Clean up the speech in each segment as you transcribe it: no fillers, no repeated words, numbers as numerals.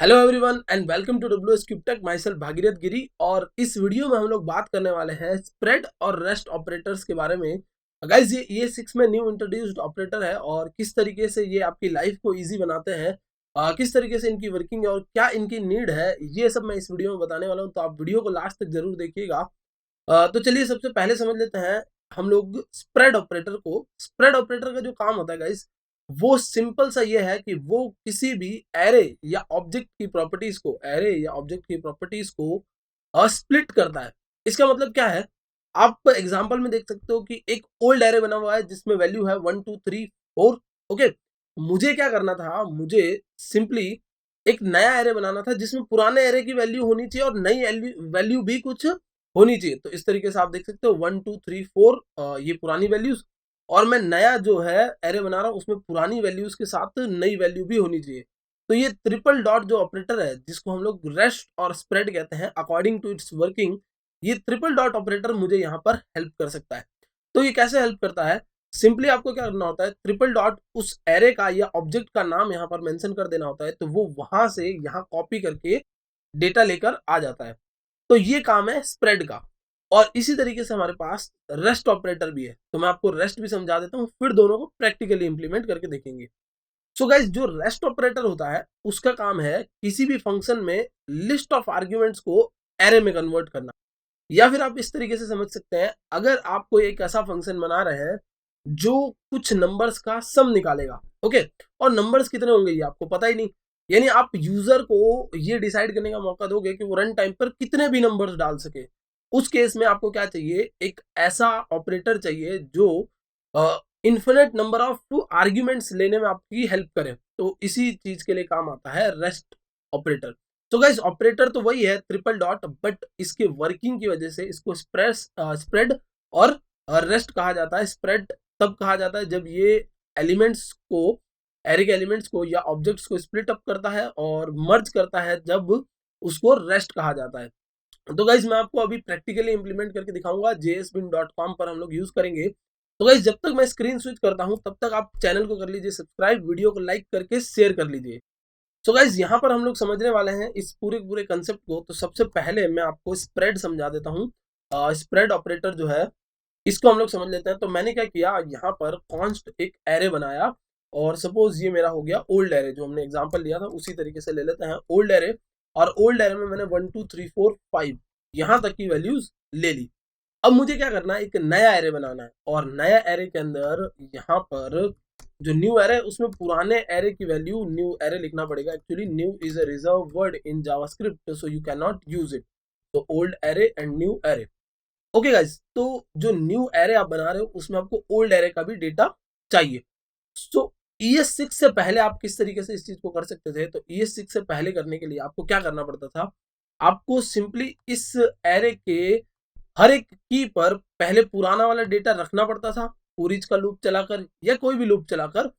Hello everyone and welcome to WSCubeTech। Myself Bhagirath Giri. और इस video में हम लोग बात करने वाले हैं स्प्रेड और रेस्ट ऑपरेटर्स के बारे में। गाइज ये 6 में न्यू इंट्रोड्यूस्ड ऑपरेटर है और किस तरीके से ये आपकी लाइफ को इजी बनाते हैं, किस तरीके से इनकी वर्किंग है और क्या इनकी नीड है, ये सब मैं इस वीडियो में बताने वाला हूँ। तो आप वीडियो को लास्ट तक जरूर देखिएगा। तो चलिए सबसे पहले समझ लेते हैं हम लोग स्प्रेड ऑपरेटर को। स्प्रेड ऑपरेटर का जो काम होता है गाइज, वो सिंपल सा ये है कि वो किसी भी एरे या ऑब्जेक्ट की प्रॉपर्टीज को स्प्लिट करता है। इसका मतलब क्या है, आप एग्जांपल में देख सकते हो कि एक ओल्ड एरे बना हुआ है जिसमें वैल्यू है 1 2 3 4। ओके, मुझे क्या करना था, मुझे सिंपली एक नया एरे बनाना था जिसमें पुराने एरे की वैल्यू होनी चाहिए और नई वैल्यू भी कुछ होनी चाहिए। तो इस तरीके से आप देख सकते हो 1 2 3 4 ये पुरानी वैल्यूज, और मैं नया जो है एरे बना रहा हूँ उसमें पुरानी वैल्यूज के साथ नई वैल्यू भी होनी चाहिए। तो ये ट्रिपल डॉट जो ऑपरेटर है जिसको हम लोग रेस्ट और स्प्रेड कहते हैं अकॉर्डिंग टू इट्स वर्किंग, ये ट्रिपल डॉट ऑपरेटर मुझे यहाँ पर हेल्प कर सकता है। तो ये कैसे हेल्प करता है, सिंपली आपको क्या करना होता है, ट्रिपल डॉट उस एरे का या ऑब्जेक्ट का नाम यहाँ पर मेंशन कर देना होता है, तो वो वहां से यहाँ कॉपी करके डेटा लेकर आ जाता है। तो ये काम है स्प्रेड का। और इसी तरीके से हमारे पास रेस्ट ऑपरेटर भी है, तो मैं आपको रेस्ट भी समझा देता हूँ, फिर दोनों को प्रैक्टिकली इंप्लीमेंट करके देखेंगे। सो गाइज, जो रेस्ट ऑपरेटर होता है उसका काम है किसी भी फंक्शन में लिस्ट ऑफ आर्ग्यूमेंट्स को एरे में कन्वर्ट करना। या फिर आप इस तरीके से समझ सकते हैं, अगर आप कोई एक ऐसा फंक्शन बना रहे हैं जो कुछ नंबर्स का सम निकालेगा, ओके, और नंबर्स कितने होंगे ये आपको पता ही नहीं, यानी आप यूजर को ये डिसाइड करने का मौका दोगे कि वो रन टाइम पर कितने भी नंबर्स डाल सके। उस केस में आपको क्या चाहिए, एक ऐसा ऑपरेटर चाहिए जो इन्फिनिट नंबर ऑफ आर्ग्यूमेंट्स लेने में आपकी हेल्प करे। तो इसी चीज के लिए काम आता है रेस्ट ऑपरेटर। तो गाइस, ऑपरेटर तो वही है ट्रिपल डॉट, बट इसके वर्किंग की वजह से इसको स्प्रेड और रेस्ट कहा जाता है। स्प्रेड तब कहा जाता है जब ये एलिमेंट्स को, एरे के एलिमेंट्स को या ऑब्जेक्ट्स को स्प्लिट अप करता है और मर्ज करता है, जब उसको रेस्ट कहा जाता है। तो गाइज मैं आपको अभी प्रैक्टिकली इंप्लीमेंट करके दिखाऊंगा, jsbin.com पर हम लोग यूज करेंगे। तो गाइज जब तक मैं स्क्रीन स्विच करता हूं तब तक आप चैनल को कर लीजिए सब्सक्राइब, वीडियो को लाइक करके शेयर कर लीजिए। सो गाइज यहाँ पर हम लोग समझने वाले हैं इस पूरे कंसेप्ट को। तो सबसे पहले मैं आपको स्प्रेड समझा देता हूँ। स्प्रेड ऑपरेटर जो है इसको हम लोग समझ लेते हैं। तो मैंने क्या किया, यहाँ पर कॉन्स्ट एक एरे बनाया, और सपोज ये मेरा हो गया ओल्ड एरे, जो हमने एग्जांपल लिया था उसी तरीके से ले लेते हैं ओल्ड एरे। और ओल्ड एरे में मैंने 1 2 3 4 5 यहाँ तक की वैल्यूज ले ली। अब मुझे क्या करना है, एक नया एरे बनाना है, और नया एरे के अंदर यहाँ पर जो न्यू एरे है उसमें पुराने एरे की वैल्यू न्यू एरे लिखना पड़ेगा। Actually new is a reserve word in JavaScript, so you can not use it. तो old array and new array. Okay guys, तो जो न्यू एरे आप बना रहे हो उसमें आपको ओल्ड एरे का भी डेटा चाहिए। सो ES6 से पहले आप किस तरीके से इस चीज को कर सकते थे, तो ES6 से पहले करने के लिए आपको क्या करना पड़ता था, आपको सिंपली इस एरे के हर एक की पर पहले पुराना वाला डेटा रखना पड़ता था, पूरीज का लूप चलाकर या कोई भी लूप चलाकर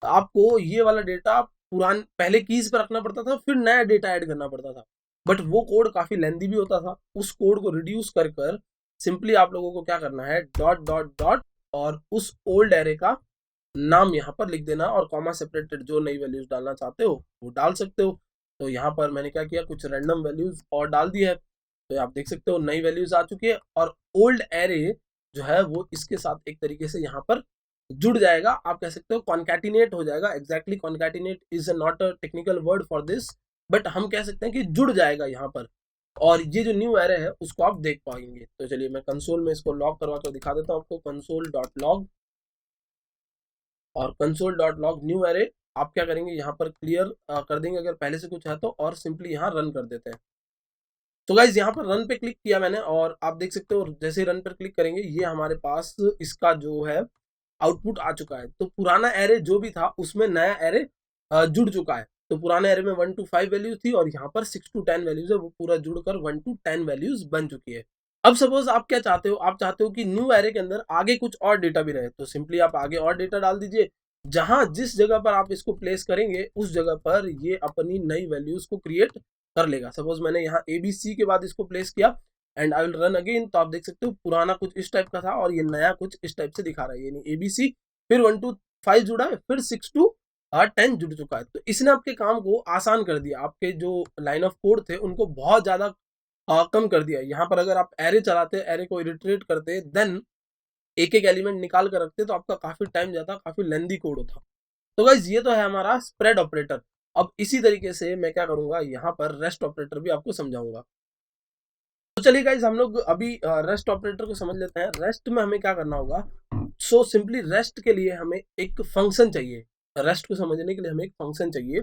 आपको ये वाला डेटा पुरान पहले कीज पर रखना पड़ता था, फिर नया डेटा ऐड करना पड़ता था। बट वो कोड काफी लेंदी भी होता था। उस कोड को रिड्यूस कर सिंपली आप लोगों को क्या करना है, डॉट डॉट डॉट और उस ओल्ड एरे का नाम यहाँ पर लिख देना, और कॉमा सेपरेटेड जो नई वैल्यूज डालना चाहते हो वो डाल सकते हो। तो यहाँ पर मैंने क्या किया, कुछ रैंडम वैल्यूज और डाल दी है। तो आप देख सकते हो नई वैल्यूज आ चुकी है, और ओल्ड एरे जो है वो इसके साथ एक तरीके से यहाँ पर जुड़ जाएगा। आप कह सकते हो कॉन्कैटिनेट हो जाएगा। Exactly concatenate is not a technical word for this, but हम कह सकते हैं कि जुड़ जाएगा यहाँ पर, और ये जो न्यू एरे है उसको आप देख पाएंगे। तो चलिए मैं कंसोल में इसको लॉग करवा कर दिखा देता हूँ आपको, कंसोल डॉट लॉग और console dot log new array. आप क्या करेंगे, यहाँ पर क्लियर कर देंगे अगर पहले से कुछ है तो, और सिंपली यहाँ रन कर देते हैं। तो गाइज यहाँ पर रन पे क्लिक किया मैंने, और आप देख सकते हो जैसे रन पर क्लिक करेंगे ये हमारे पास इसका जो है आउटपुट आ चुका है। तो पुराना एरे जो भी था उसमें नया एरे जुड़ चुका है। तो पुराने एरे में 1 to 5 वैल्यूज थी, और यहाँ पर 6 to 10 वैल्यूज है, वो पूरा जुड़कर 1 to 10 वैल्यूज बन चुकी है। अब सपोज आप क्या चाहते हो, आप चाहते हो कि न्यू एरे के अंदर आगे कुछ और डेटा भी रहे, तो सिंपली आप आगे और डेटा डाल दीजिए। जहां जिस जगह पर आप इसको प्लेस करेंगे उस जगह पर ये अपनी नई वैल्यूज को क्रिएट कर लेगा। सपोज मैंने यहाँ ABC के बाद इसको प्लेस किया and I will run again, तो आप देख सकते हो पुराना कुछ इस टाइप का था और ये नया कुछ इस टाइप से दिखा रहा है। यानी ABC, फिर 1 to 5 जुड़ा है, फिर 6 to 10 जुड़ चुका है। तो इसने आपके काम को आसान कर दिया, आपके जो लाइन ऑफ कोड थे उनको बहुत ज़्यादा कम कर दिया। यहाँ पर अगर आप एरे चलाते, एरे को इटरेट करते, देन एक-एक एलिमेंट निकाल कर रखते तो आपका काफ़ी टाइम जाता, काफ़ी लेंथी कोड होता। तो गाइज़ ये तो है हमारा स्प्रेड ऑपरेटर। अब इसी तरीके से मैं क्या करूँगा, यहाँ पर रेस्ट ऑपरेटर भी आपको समझाऊँगा। तो चलिए गाइज़ हम लोग अभी रेस्ट ऑपरेटर को समझ लेते हैं। रेस्ट में हमें क्या करना होगा, सो सिंपली रेस्ट के लिए हमें एक फंक्शन चाहिए। रेस्ट को समझने के लिए हमें एक फंक्शन चाहिए।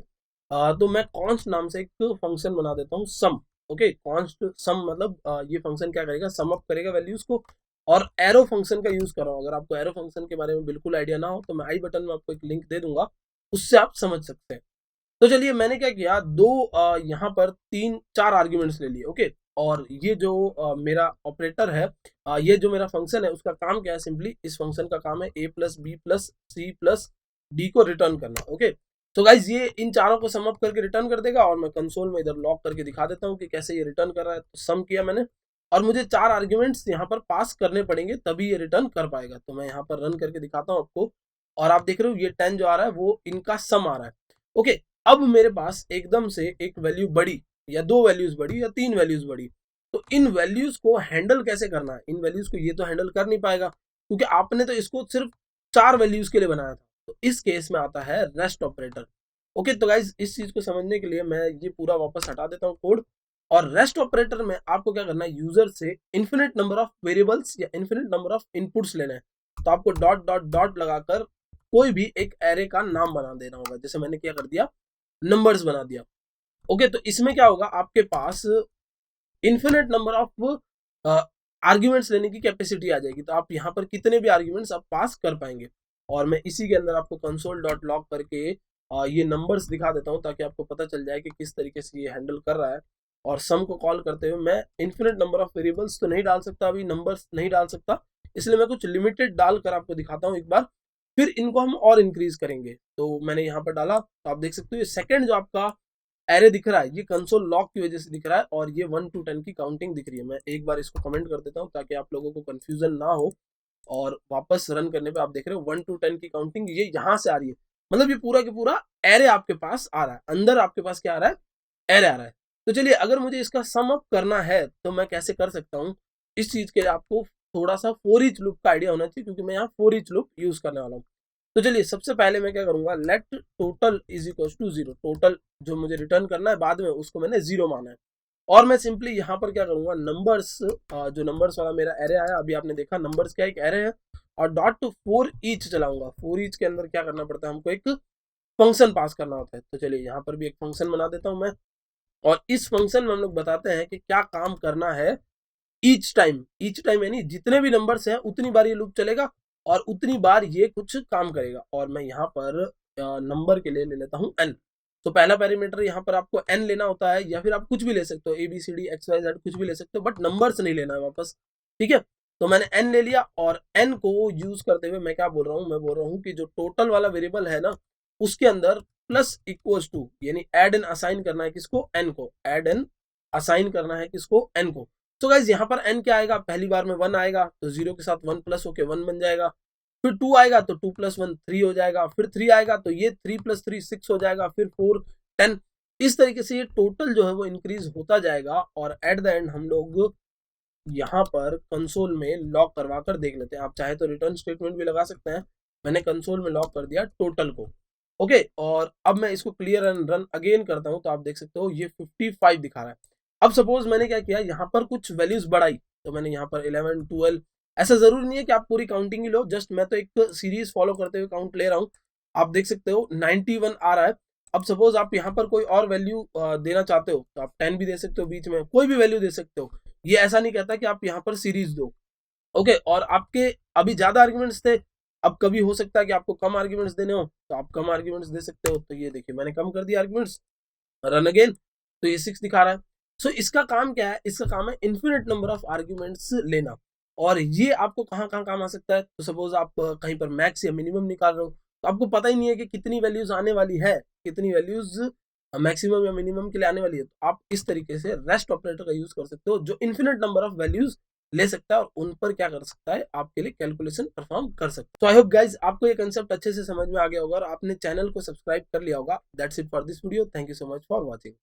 तो मैं कॉन्स्ट नाम से एक फंक्शन बना देता हूँ, सम। ओके, कॉन्स्ट सम मतलब ये फंक्शन क्या करेगा, सम अप करेगा वैल्यूज को। और एरो फंक्शन का यूज कर रहा हूँ। अगर आपको एरो फंक्शन के बारे में बिल्कुल आइडिया ना हो तो मैं आई बटन में आपको एक लिंक दे दूंगा, उससे आप समझ सकते हैं। तो चलिए मैंने क्या किया, दो यहाँ पर 3-4 आर्ग्यूमेंट्स ले लिए। ओके, और ये जो मेरा ऑपरेटर है, ये जो मेरा फंक्शन है उसका काम क्या है, सिंपली इस फंक्शन का काम है a plus b plus c plus d को रिटर्न करना। ओके, तो गाइज ये इन चारों को सम अप करके रिटर्न कर देगा, और मैं कंसोल में इधर लॉक करके दिखा देता हूँ कि कैसे ये रिटर्न कर रहा है। तो सम किया मैंने, और मुझे 4 आर्ग्यूमेंट्स यहाँ पर पास करने पड़ेंगे तभी ये रिटर्न कर पाएगा। तो मैं यहाँ पर रन करके दिखाता हूँ आपको, और आप देख रहे हो ये 10 जो आ रहा है वो इनका सम आ रहा है। ओके, अब मेरे पास एकदम से एक वैल्यू बढ़ी, या 2 वैल्यूज बढ़ी, या 3 वैल्यूज बढ़ी। तो इन वैल्यूज को हैंडल कैसे करना है, इन वैल्यूज को ये तो हैंडल कर नहीं पाएगा, क्योंकि आपने तो इसको सिर्फ 4 वैल्यूज के लिए बनाया था। तो इस केस में आता है रेस्ट ऑपरेटर। ओके, तो गाइज इस चीज को समझने के लिए मैं ये पूरा वापस हटा देता हूँ कोड। और रेस्ट ऑपरेटर में आपको क्या करना है, यूजर से इन्फिनिट नंबर ऑफ वेरिएबल्स या इन्फिनिट नंबर ऑफ इनपुट्स लेना है। तो आपको डॉट डॉट डॉट लगाकर कोई भी एक एरे का नाम बना देना होगा, जैसे मैंने क्या कर दिया, नंबर्स बना दिया। ओके, तो इसमें क्या होगा, आपके पास इन्फिनिट नंबर ऑफ आर्ग्यूमेंट्स लेने की कैपेसिटी आ जाएगी। तो आप यहाँ पर कितने भी आर्ग्यूमेंट्स आप पास कर पाएंगे। और मैं इसी के अंदर आपको कंसोल डॉट लॉग करके ये नंबर्स दिखा देता हूँ, ताकि आपको पता चल जाए कि किस तरीके से ये हैंडल कर रहा है। और सम को कॉल करते हुए मैं इन्फिनिट नंबर ऑफ वेरिएबल्स तो नहीं डाल सकता, अभी नंबर्स नहीं डाल सकता, इसलिए मैं कुछ लिमिटेड डालकर आपको दिखाता हूँ एक बार, फिर इनको हम और इंक्रीज करेंगे। तो मैंने यहाँ पर डाला, तो आप देख सकते हो ये सेकंड जो आपका एरे दिख रहा है, ये कंसोल लॉक की वजह से दिख रहा है, और ये 1 to 10 की काउंटिंग दिख रही है। मैं एक बार इसको कमेंट कर देता हूँ ताकि आप लोगों को कंफ्यूजन ना हो। और वापस रन करने पे आप देख रहे हो 1 to 10 की काउंटिंग ये यहाँ से आ रही है। मतलब ये पूरा के पूरा एरे आपके पास आ रहा है, अंदर आपके पास क्या आ रहा है, एरे आ रहा है। तो चलिए अगर मुझे इसका सम अप करना है तो मैं कैसे कर सकता हूँ, इस चीज के लिए आपको थोड़ा सा फॉर ईच लूप का आइडिया होना चाहिए, क्योंकि मैं यहाँ फॉर ईच लूप यूज करने वाला हूँ। तो चलिए सबसे पहले मैं क्या करूंगा, let total is equal to 0। Total जो मुझे रिटर्न करना है बाद में, उसको मैंने 0 माना है। और मैं सिंपली यहाँ पर क्या करूंगा, नंबर्स, जो नंबर्स वाला मेरा एरे आया, अभी आपने देखा नंबर्स क्या एक एरे है, और डॉट टू फॉर ईच चलाऊंगा। फॉर ईच के अंदर क्या करना पड़ता है, हमको एक फंक्शन पास करना होता है। तो चलिए यहाँ पर भी एक फंक्शन बना देता हूँ मैं, और इस फंक्शन में हम लोग बताते हैं कि क्या काम करना है। ईच टाइम यानी जितने भी नंबर्स हैं उतनी बार ये लूप चलेगा, और उतनी बार ये कुछ काम करेगा। और मैं यहाँ पर नंबर के लिए ले लेता हूँ n। तो पहला पैरामीटर यहाँ पर आपको n लेना होता है, या फिर आप कुछ भी ले सकते हो, ABCD XYZ कुछ भी ले सकते हो, बट नंबर्स नहीं लेना है वापस। ठीक है, तो मैंने n ले लिया, और n को यूज करते हुए मैं क्या बोल रहा हूँ, मैं बोल रहा हूँ कि जो टोटल वाला वेरिएबल है ना, उसके अंदर प्लस इक्वल्स टू, यानी एड एन असाइन करना है किसको, n को। एड एन असाइन करना है किसको, n को। तो गाइज यहाँ पर n क्या आएगा, पहली बार में 1 आएगा, तो 0 के साथ 1 प्लस होके 1 बन जाएगा। फिर 2 आएगा तो 2 प्लस 1 3 हो जाएगा। फिर 3 आएगा तो ये 3 प्लस 3 6 हो जाएगा। फिर 4 10। इस तरीके से ये टोटल जो है वो इंक्रीज होता जाएगा, और एट द एंड हम लोग यहाँ पर कंसोल में लॉक करवा कर देख लेते हैं। आप चाहे तो रिटर्न स्टेटमेंट भी लगा सकते हैं। मैंने कंसोल में लॉक कर दिया टोटल को। ओके, और अब मैं इसको क्लियर एंड रन अगेन करता हूँ, तो आप देख सकते हो ये 55 दिखा रहा है। अब सपोज मैंने क्या किया, यहाँ पर कुछ वैल्यूज बढ़ाई, तो मैंने यहाँ पर 11 12, ऐसा जरूरी नहीं है कि आप पूरी काउंटिंग ही लो, जस्ट मैं तो एक सीरीज फॉलो करते हुए काउंट ले रहा हूँ। आप देख सकते हो 91 आ रहा है। अब सपोज आप यहाँ पर कोई और वैल्यू देना चाहते हो, तो आप 10 भी दे सकते हो, बीच में कोई भी वैल्यू दे सकते हो। ये ऐसा नहीं कहता कि आप यहाँ पर सीरीज दो। ओके, और आपके अभी ज्यादा आर्ग्यूमेंट्स थे, अब कभी हो सकता है कि आपको कम आर्ग्यूमेंट्स देने हो, तो आप कम आर्ग्यूमेंट्स दे सकते हो। तो ये देखिए मैंने कम कर दिया आर्ग्यूमेंट्स, रन अगेन, तो ये 6 दिखा रहा है। सो इसका काम क्या है, इसका काम है इन्फिनिट नंबर ऑफ आर्ग्यूमेंट्स लेना। और ये आपको कहाँ कहाँ काम आ सकता है, तो सपोज आप कहीं पर मैक्स या मिनिमम निकाल रहे हो, तो आपको पता ही नहीं है कि कितनी वैल्यूज आने वाली है, कितनी वैल्यूज मैक्सिमम या मिनिमम के लिए आने वाली है। तो आप इस तरीके से रेस्ट ऑपरेटर का यूज कर सकते हो, जो इन्फिनिट नंबर ऑफ वैल्यूज ले सकता है और उन पर क्या कर सकता है, आपके लिए कैलकुलेशन परफॉर्म कर सकता है। तो आई होप गाइज आपको ये कंसेप्ट अच्छे से समझ में आ गया होगा और आपने चैनल को सब्सक्राइब कर लिया होगा। That's it for this video. Thank you so much for watching.